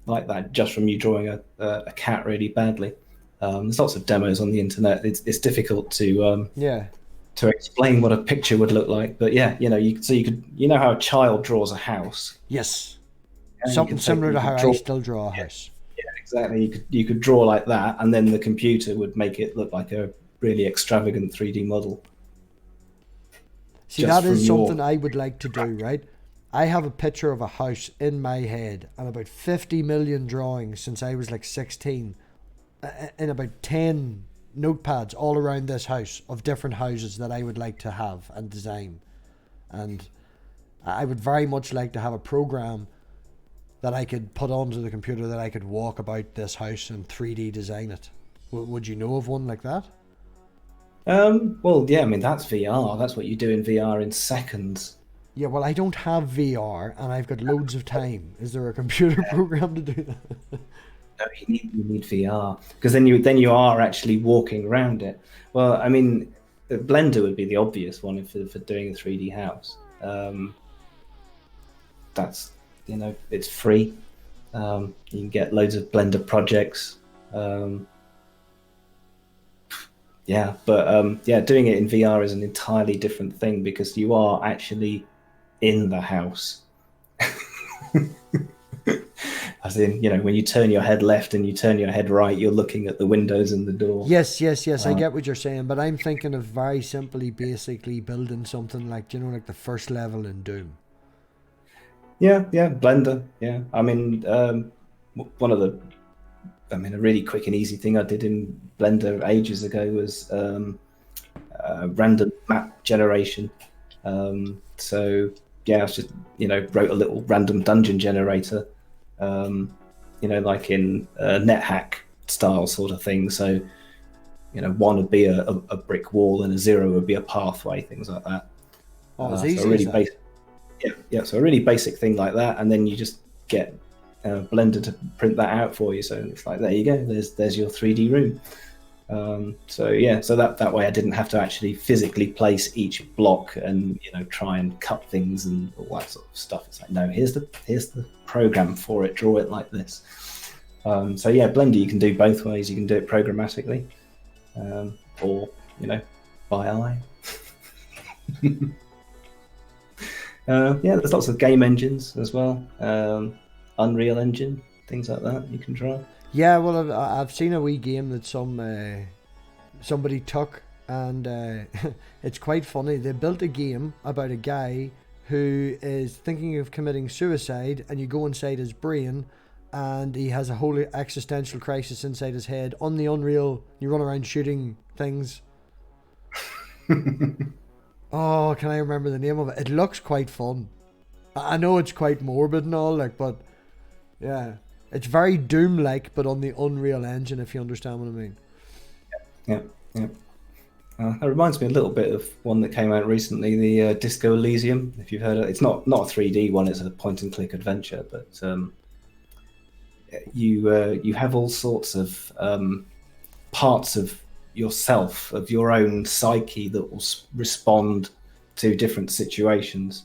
that, just from you drawing a cat really badly. There's lots of demos on the internet. It's difficult to explain what a picture would look like, but yeah, you could how a child draws a house. Yes, something similar to how I still draw a house. Yeah, exactly. You could draw like that, and then the computer would make it look like a really extravagant 3D model. See, that is something I would like to do, right? I have a picture of a house in my head and about 50 million drawings since I was like 16. In about 10 notepads all around this house of different houses that I would like to have and design. And I would very much like to have a program that I could put onto the computer that I could walk about this house and 3D design it. Would you know of one like that? Well, yeah, I mean, that's VR. That's what you do in VR in seconds. Yeah, well, I don't have VR and I've got loads of time. Is there a computer program to do that? No, you need VR, because then you are actually walking around it. Well, I mean, Blender would be the obvious one for doing a 3D house. That's it's free. You can get loads of Blender projects. Yeah, but doing it in VR is an entirely different thing, because you are actually in the house. As in, when you turn your head left and you turn your head right, you're looking at the windows and the door. Yes. I get what you're saying, but I'm thinking of very simply, basically building something like, like the first level in Doom. Yeah, Blender. Yeah, I mean, one of the, I mean, a really quick and easy thing I did in Blender ages ago was random map generation. So yeah, I was just wrote a little random dungeon generator, like in NetHack style sort of thing. So one would be a brick wall and a 0 would be a pathway, things like that. Oh, it's So easy a really as that. so a really basic thing like that, and then you just get Blender to print that out for you. So it's like, there you go. There's your 3D room. So that way I didn't have to actually physically place each block and try and cut things and all that sort of stuff. It's like, no, here's the program for it. Draw it like this. So yeah, Blender you can do both ways. You can do it programmatically, or by eye. There's lots of game engines as well. Unreal Engine, things like that you can try. Yeah, well, I've seen a wee game that somebody took, and it's quite funny. They built a game about a guy who is thinking of committing suicide, and you go inside his brain, and he has a whole existential crisis inside his head. On the Unreal, you run around shooting things. Oh, can I remember the name of it? It looks quite fun. I know it's quite morbid and all, but yeah, it's very Doom-like, but on the Unreal Engine, if you understand what I mean. Yeah. That reminds me a little bit of one that came out recently, the Disco Elysium. If you've heard of it, it's not a 3D one; it's a point-and-click adventure. But you have all sorts of parts of yourself, of your own psyche, that will respond to different situations.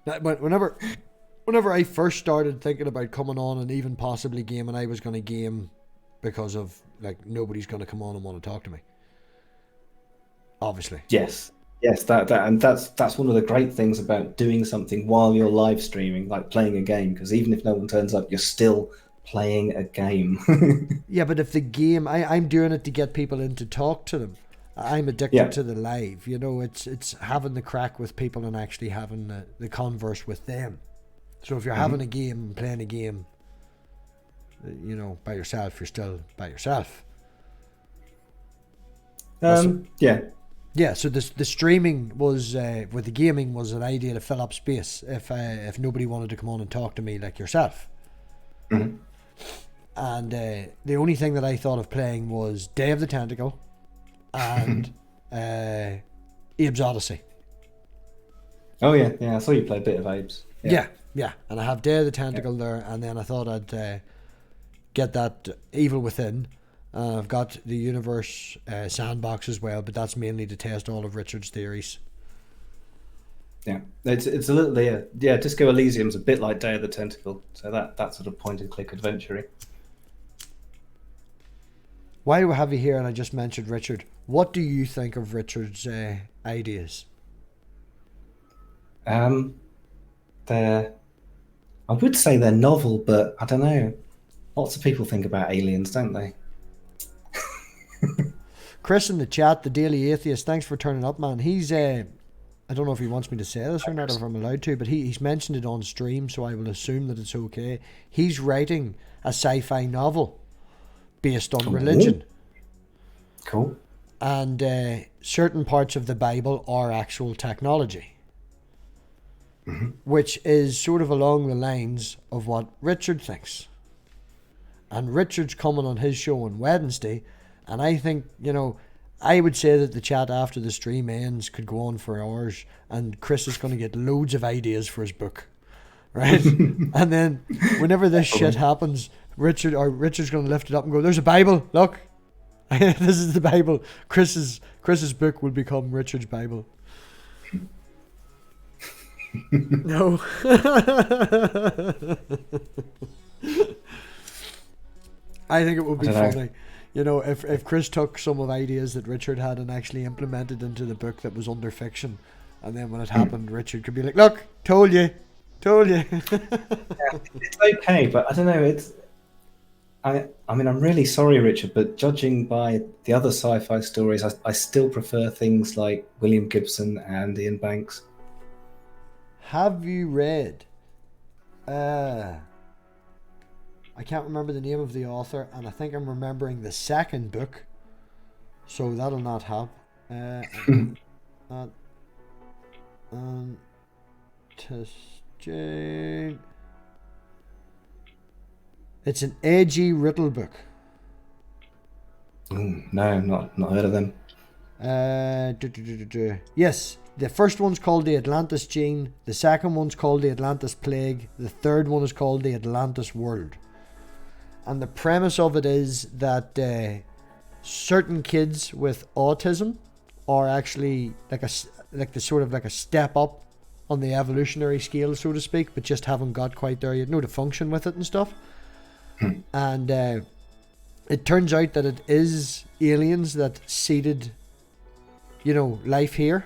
Whenever I first started thinking about coming on and even possibly gaming, I was going to game because of nobody's going to come on and want to talk to me. Obviously. Yes, that's one of the great things about doing something while you're live streaming, like playing a game, because even if no one turns up, you're still playing a game. Yeah, but if the game, I'm doing it to get people in to talk to them. I'm addicted to the live. It's having the crack with people and actually having the converse with them. So if you're having a game and playing a game, by yourself, you're still by yourself. Yeah, so the streaming was, with the gaming, was an idea to fill up space if nobody wanted to come on and talk to me like yourself. Mm-hmm. And the only thing that I thought of playing was Day of the Tentacle and Abe's Odyssey. Oh yeah, I saw you play a bit of Abe's. Yeah, and I have Day of the Tentacle there, and then I thought I'd get that Evil Within. I've got the Universe sandbox as well, but that's mainly to test all of Richard's theories. Yeah, it's a little Disco Elysium's a bit like Day of the Tentacle, so that sort of point and click adventure. While we have you here, and I just mentioned Richard, what do you think of Richard's ideas? I would say they're novel, but I don't know. Lots of people think about aliens, don't they? Chris in the chat, the Daily Atheist, thanks for turning up, man. He's I don't know if he wants me to say this or not, or if I'm allowed to, but he's mentioned it on stream, so I will assume that it's okay. He's writing a sci-fi novel based on religion. Cool. And certain parts of the Bible are actual technology. Mm-hmm. Which is sort of along the lines of what Richard thinks. And Richard's coming on his show on Wednesday, and I think, I would say that the chat after the stream ends could go on for hours, and Chris is going to get loads of ideas for his book, right? And then whenever this shit happens, Richard's going to lift it up and go, "There's a Bible, look, this is the Bible." Chris's book will become Richard's Bible. No. I think it would be funny. If Chris took some of ideas that Richard had and actually implemented into the book that was under fiction, and then when it happened, Richard could be like, "Look, told you." Yeah, it's okay, but I don't know. I mean, I'm really sorry, Richard, but judging by the other sci-fi stories, I still prefer things like William Gibson and Ian Banks. have you read? I can't remember the name of the author, and I think I'm remembering the second book, so that'll not help. It's an A.G. Riddle book. Ooh, no, not heard of them. Yes, the first one's called the Atlantis Gene. The second one's called the Atlantis Plague. The third one is called the Atlantis World. And the premise of it is that certain kids with autism are actually like a step up on the evolutionary scale, so to speak, but just haven't got quite there yet. To function with it and stuff. And it turns out that it is aliens that seeded, life here.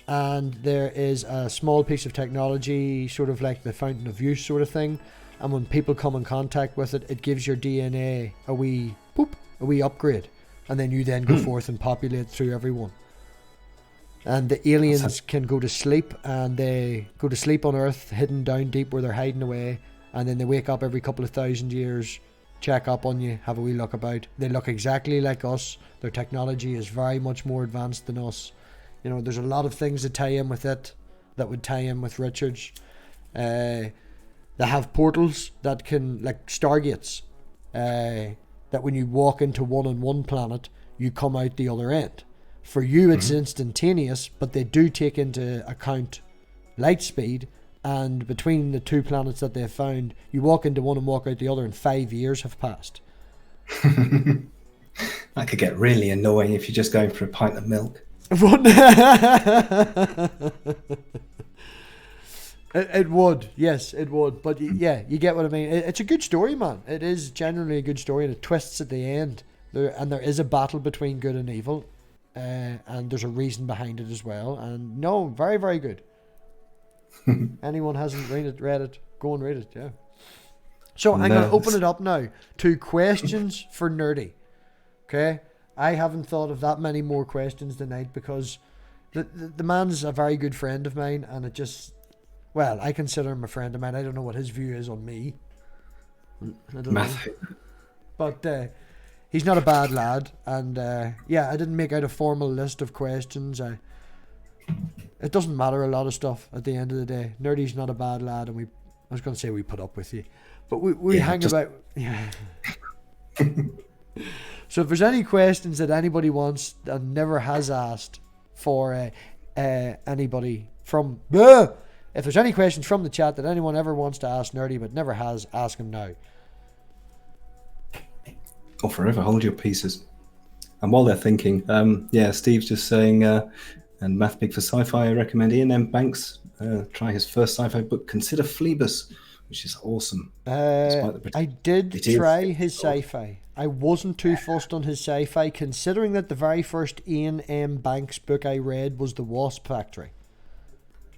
And there is a small piece of technology, sort of like the fountain of youth sort of thing. And when people come in contact with it, it gives your DNA a wee upgrade. And then you then go forth and populate through everyone. And the aliens can go to sleep, and they go to sleep on Earth, hidden down deep where they're hiding away. And then they wake up every couple of thousand years, check up on you, have a wee look about. They look exactly like us. Their technology is very much more advanced than us. There's a lot of things that tie in with it that would tie in with Richards. They have portals that can, like stargates, that when you walk into one on one planet, you come out the other end. For you, it's instantaneous, but they do take into account light speed. And between the two planets that they've found, you walk into one and walk out the other, and 5 years have passed. That could get really annoying if you're just going for a pint of milk. It would, yes, it would. But yeah, you get what I mean. It's a good story, man. It is genuinely a good story, and it twists at the end. There is a battle between good and evil, and there's a reason behind it as well. And no, very, very good. Anyone hasn't read it, go and read it, yeah. So I'm going to open it up now to questions for Nerdy. Okay? I haven't thought of that many more questions tonight because the man's a very good friend of mine, and it just, well, I consider him a friend of mine. I don't know what his view is on me. I don't know. But he's not a bad lad, and yeah, I didn't make out a formal list of questions. It doesn't matter a lot of stuff at the end of the day. Nerdy's not a bad lad, and I was going to say we put up with you, but we hang about. Yeah. So if there's any questions that anybody wants and never has asked for anybody from, if there's any questions from the chat that anyone ever wants to ask Nerdy but never has, ask him now. Or forever hold your pieces. And while they're thinking, Steve's just saying. And MathPig for sci-fi, I recommend Ian M. Banks try his first sci-fi book, Consider Phlebas, which is awesome. I did try his sci-fi. I wasn't too fussed on his sci-fi, considering that the very first Ian M. Banks book I read was The Wasp Factory.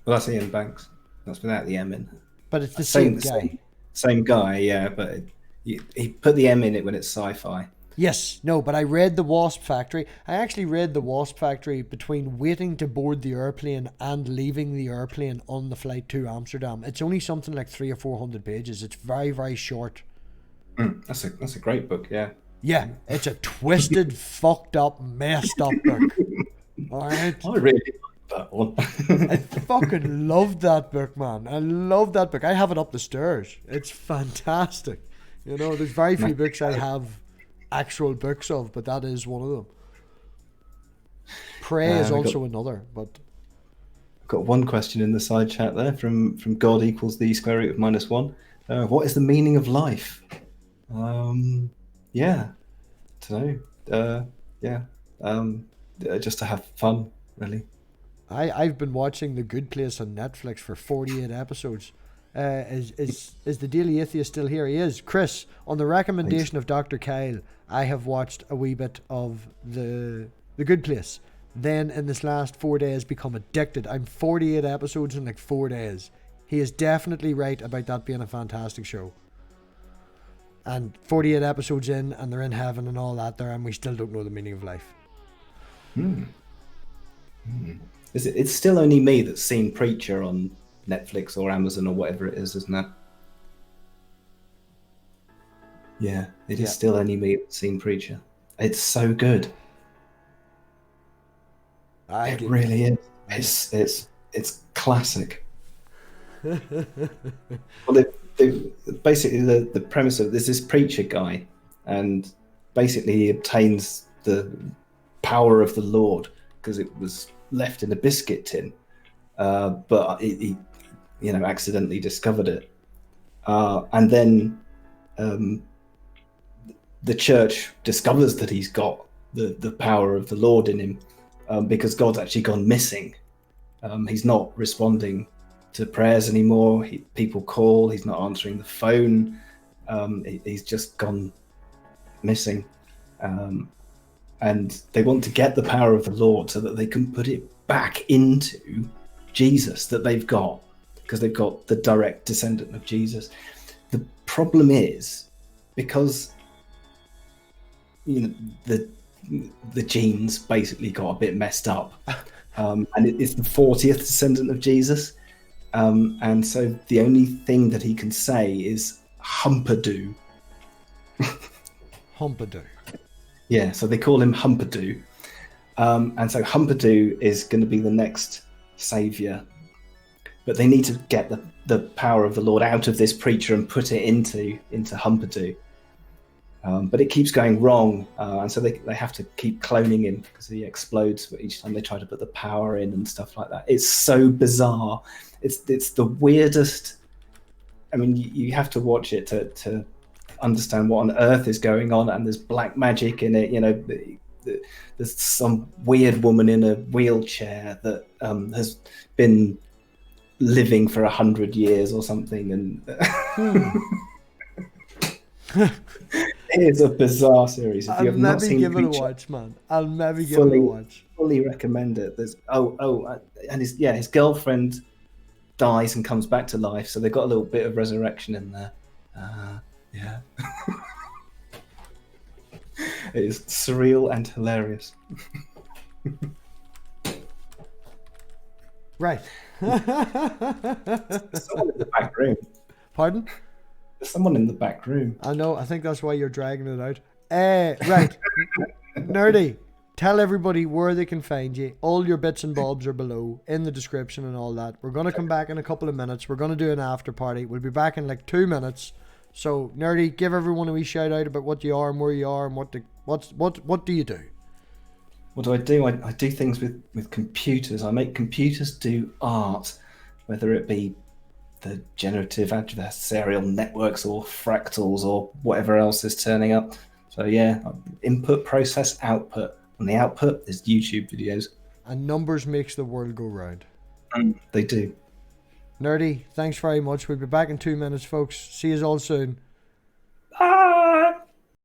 Well, that's Ian Banks. That's without the M in. But it's the same guy. Same guy, yeah, but he put the M in it when it's sci-fi. Yes, no, but I read The Wasp Factory. I actually read The Wasp Factory between waiting to board the airplane and leaving the airplane on the flight to Amsterdam. It's only something like 300 or 400 pages. It's very, very short. That's a great book, yeah. Yeah, it's a twisted, fucked up, messed up book. Alright? I really like that one. I fucking loved that book, man. I love that book. I have it up the stairs. It's fantastic. There's very few books I have actual books of, but that is one of them. Prey is also another, but I've got one question in the side chat there from God equals the square root of -1. What is the meaning of life? Just to have fun, really. I've been watching The Good Place on Netflix for 48 episodes. Is the Daily Atheist still here? He is. Chris, on the recommendation of Dr. Kyle, I have watched a wee bit of the Good Place. Then in this last 4 days become addicted. I'm 48 episodes in like 4 days. He is definitely right about that being a fantastic show. And 48 episodes in, and they're in heaven and all that there, and we still don't know the meaning of life. It's still only me that's seen Preacher on Netflix or Amazon or whatever it is, isn't it? Yeah, it is still Any Me Seen Preacher. It's so good. It really is. It's classic. Well, basically the premise of this preacher guy, and basically he obtains the power of the Lord because it was left in a biscuit tin, but he accidentally discovered it, and then the church discovers that he's got the power of the Lord in him, because God's actually gone missing. He's not responding to prayers anymore. People call, he's not answering the phone. He's just gone missing. And they want to get the power of the Lord so that they can put it back into Jesus that they've got, because they've got the direct descendant of Jesus. The problem is, because the genes basically got a bit messed up, and it's the 40th descendant of Jesus, and so the only thing that he can say is Humpadoo. Humpadoo. Yeah, so they call him Humpadoo, and so Humpadoo is going to be the next savior, but they need to get the power of the Lord out of this preacher and put it into Humpadoo. But it keeps going wrong, and so they have to keep cloning him because he explodes each time they try to put the power in and stuff like that. It's so bizarre. It's the weirdest. I mean, you have to watch it to understand what on earth is going on, and there's black magic in it. There's some weird woman in a wheelchair that has been living for 100 years or something, and it's a bizarre series. If you have not seen give it a watch, man. I'll maybe give it a watch. Fully recommend it. There's and his girlfriend dies and comes back to life, so they've got a little bit of resurrection in there. Yeah. It is surreal and hilarious. Right. Someone in the back room. Pardon? There's someone in the back room. I know. I think that's why you're dragging it out. Right. Nerdy, tell everybody where they can find you. All your bits and bobs are below in the description and all that. We're going to come back in a couple of minutes. We're going to do an after party. We'll be back in like 2 minutes. So, Nerdy, give everyone a wee shout out about what you are and where you are and what do you do? What do? I do things with computers. I make computers do art, whether it be the generative adversarial networks or fractals or whatever else is turning up. So yeah, input, process, output. And the output is YouTube videos. And numbers makes the world go round. They do. Nerdy, thanks very much. We'll be back in 2 minutes, folks. See you all soon.